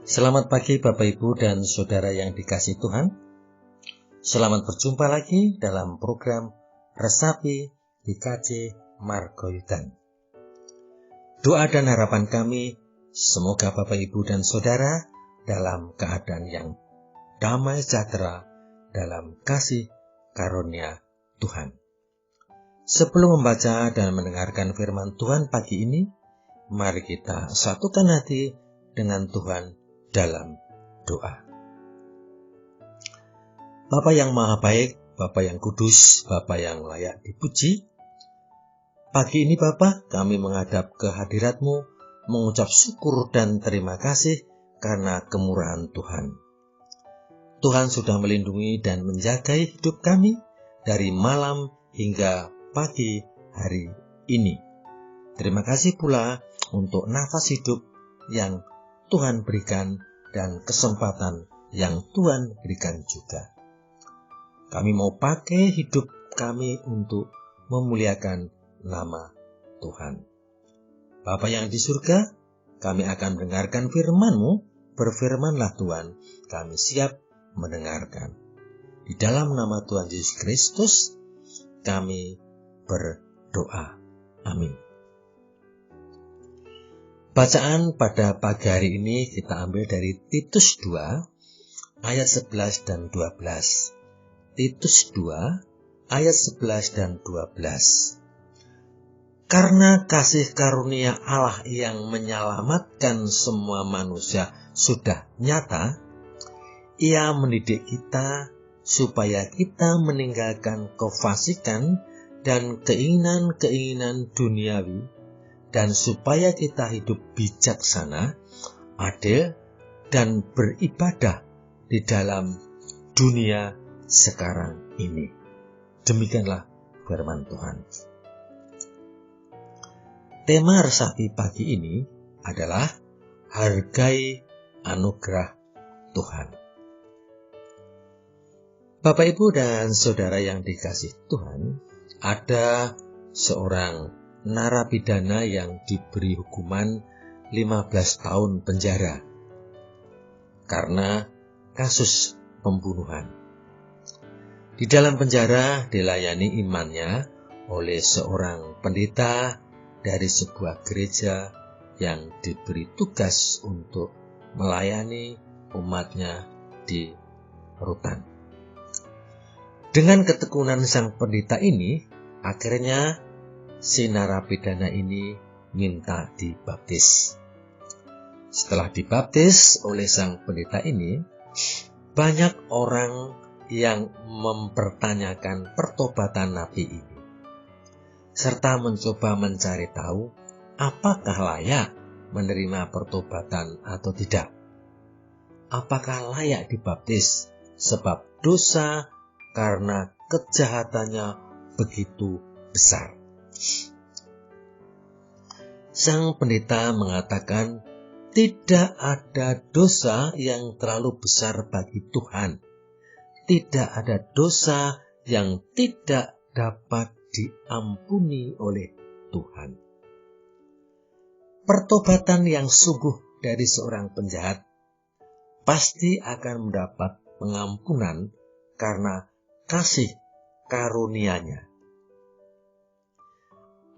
Selamat pagi Bapak Ibu dan Saudara yang dikasihi Tuhan. Selamat berjumpa lagi dalam program Resapi GKJ Margoyudan. Doa dan harapan kami, semoga Bapak Ibu dan Saudara dalam keadaan yang damai sejahtera dalam kasih karunia Tuhan. Sebelum membaca dan mendengarkan firman Tuhan pagi ini, mari kita satukan hati dengan Tuhan dalam doa. Bapa yang maha baik, Bapa yang kudus, Bapa yang layak dipuji, pagi ini Bapa kami menghadap ke hadirat-Mu, mengucap syukur dan terima kasih karena kemurahan Tuhan. Tuhan sudah melindungi dan menjaga hidup kami dari malam hingga pagi hari ini. Terima kasih pula untuk nafas hidup yang Tuhan berikan dan kesempatan yang Tuhan berikan juga. Kami mau pakai hidup kami untuk memuliakan nama Tuhan. Bapa yang di surga, kami akan mendengarkan firman-Mu. Berfirmanlah Tuhan, kami siap mendengarkan. Di dalam nama Tuhan Yesus Kristus, kami berdoa. Amin. Bacaan pada pagi hari ini kita ambil dari Titus 2 ayat 11 dan 12. Titus 2 ayat 11 dan 12. Karena kasih karunia Allah yang menyelamatkan semua manusia sudah nyata, Ia mendidik kita supaya kita meninggalkan kefasikan dan keinginan-keinginan duniawi, dan supaya kita hidup bijaksana, adil, dan beribadah di dalam dunia sekarang ini. Demikianlah firman Tuhan. Tema resapi pagi ini adalah hargai anugerah Tuhan. Bapak, Ibu, dan Saudara yang dikasihi Tuhan, ada seorang narapidana yang diberi hukuman 15 tahun penjara karena kasus pembunuhan. Di dalam penjara dilayani imannya oleh seorang pendeta dari sebuah gereja yang diberi tugas untuk melayani umatnya di rutan. Dengan ketekunan sang pendeta ini, akhirnya si narapidana ini minta dibaptis. Setelah dibaptis oleh sang pendeta ini, banyak orang yang mempertanyakan pertobatan nabi ini, serta mencoba mencari tahu apakah layak menerima pertobatan atau tidak. Apakah layak dibaptis sebab dosa karena kejahatannya begitu besar. Sang pendeta mengatakan tidak ada dosa yang terlalu besar bagi Tuhan. Tidak ada dosa yang tidak dapat diampuni oleh Tuhan. Pertobatan yang sungguh dari seorang penjahat pasti akan mendapat pengampunan karena kasih karunia-Nya.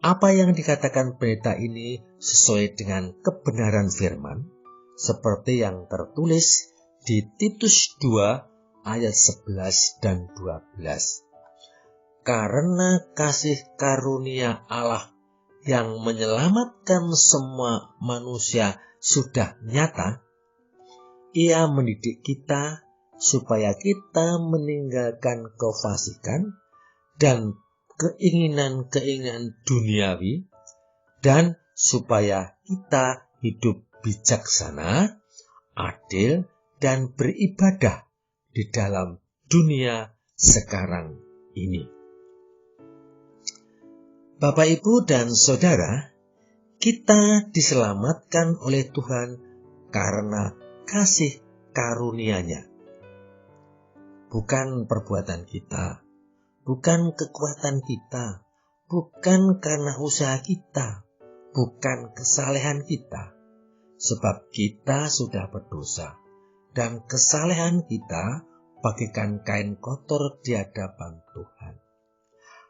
Apa yang dikatakan pendeta ini sesuai dengan kebenaran firman, seperti yang tertulis di Titus 2 ayat 11 dan 12. Karena kasih karunia Allah yang menyelamatkan semua manusia sudah nyata, Ia mendidik kita supaya kita meninggalkan kefasikan dan keinginan-keinginan duniawi, dan supaya kita hidup bijaksana, adil, dan beribadah di dalam dunia sekarang ini. Bapak, Ibu, dan Saudara, kita diselamatkan oleh Tuhan karena kasih karunia-Nya. Bukan perbuatan kita, bukan kekuatan kita, bukan karena usaha kita, bukan kesalehan kita. sebab kita sudah berdosa, dan kesalehan kita bagaikan kain kotor di hadapan Tuhan.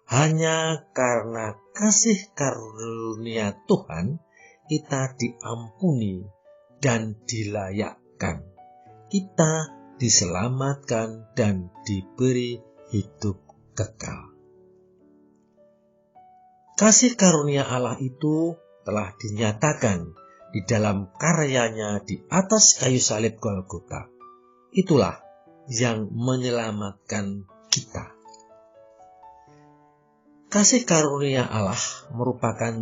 Hanya karena kasih karunia Tuhan, kita diampuni dan dilayakkan. Kita diselamatkan dan diberi hidup kekal. Kasih karunia Allah itu telah dinyatakan di dalam karyanya di atas kayu salib Golgota. Itulah yang menyelamatkan kita. Kasih karunia Allah merupakan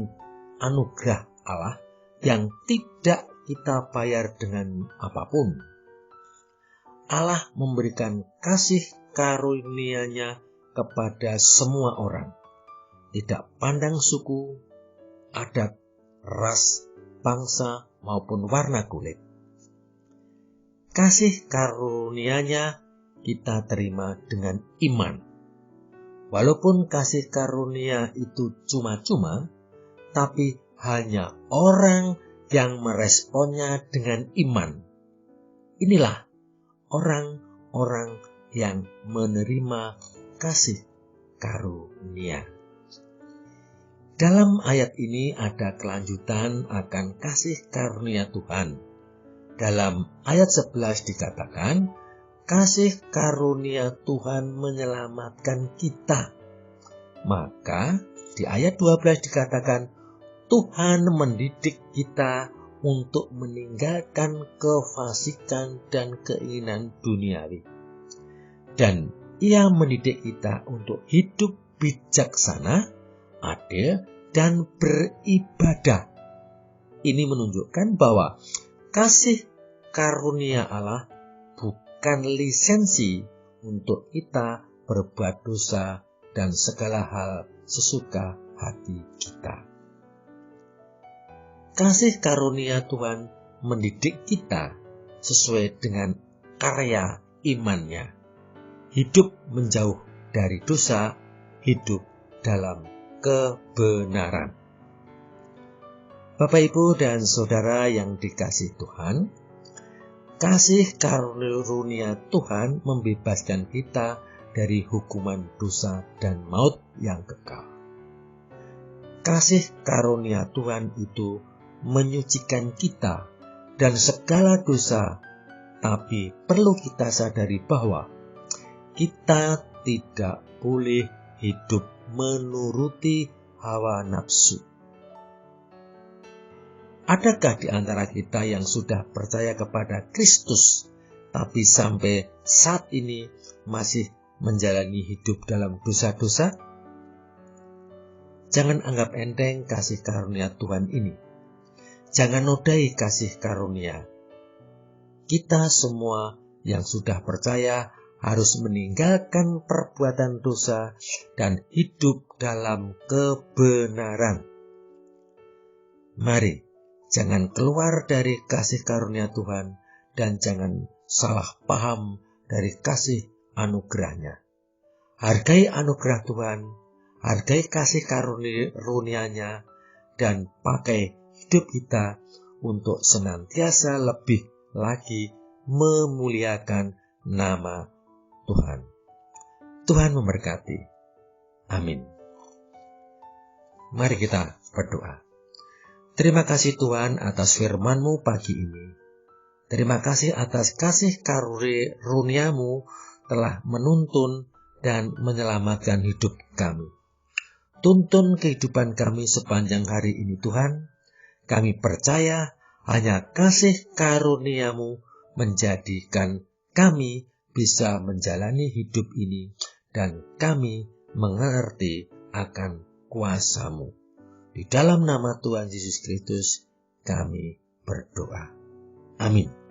anugerah Allah yang tidak kita bayar dengan apapun. Allah memberikan kasih karunia-Nya kepada semua orang, tidak pandang suku, adat, ras, bangsa, maupun warna kulit. Kasih karunia-Nya kita terima dengan iman. Walaupun kasih karunia itu cuma-cuma, tapi hanya orang yang meresponnya dengan iman. Inilah orang-orang yang menerima kasih karunia. Dalam ayat ini ada kelanjutan akan kasih karunia Tuhan. Dalam ayat 11 dikatakan, kasih karunia Tuhan menyelamatkan kita. Maka di ayat 12 dikatakan, Tuhan mendidik kita untuk meninggalkan kefasikan dan keinginan duniawi. Dan Ia mendidik kita untuk hidup bijaksana, adil, dan beribadah. Ini menunjukkan bahwa kasih karunia Allah bukan lisensi untuk kita berbuat dosa dan segala hal sesuka hati kita. Kasih karunia Tuhan mendidik kita sesuai dengan karya iman-Nya. Hidup menjauh dari dosa, hidup dalam kebenaran. Bapak, Ibu, dan Saudara yang dikasihi Tuhan, kasih karunia Tuhan membebaskan kita dari hukuman dosa dan maut yang kekal. Kasih karunia Tuhan itu menyucikan kita dan segala dosa, tapi perlu kita sadari bahwa kita tidak boleh hidup menuruti hawa nafsu. Adakah di antara kita yang sudah percaya kepada Kristus, tapi sampai saat ini masih menjalani hidup dalam dosa-dosa? Jangan anggap enteng kasih karunia Tuhan ini. Jangan nodai kasih karunia. Kita semua yang sudah percaya harus meninggalkan perbuatan dosa dan hidup dalam kebenaran. Mari, jangan keluar dari kasih karunia Tuhan dan jangan salah paham dari kasih anugerah-Nya. Hargai anugerah Tuhan, hargai kasih karunia-Nya, dan pakai hidup kita untuk senantiasa lebih lagi memuliakan nama Tuhan. Tuhan memberkati. Amin. Mari kita berdoa. Terima kasih Tuhan atas firman-Mu pagi ini. Terima kasih atas kasih karunia-Mu telah menuntun dan menyelamatkan hidup kami. Tuntun kehidupan kami sepanjang hari ini Tuhan. Kami percaya hanya kasih karunia-Mu menjadikan kami bisa menjalani hidup ini dan kami mengerti akan kuasa-Mu. Di dalam nama Tuhan Yesus Kristus kami berdoa. Amin.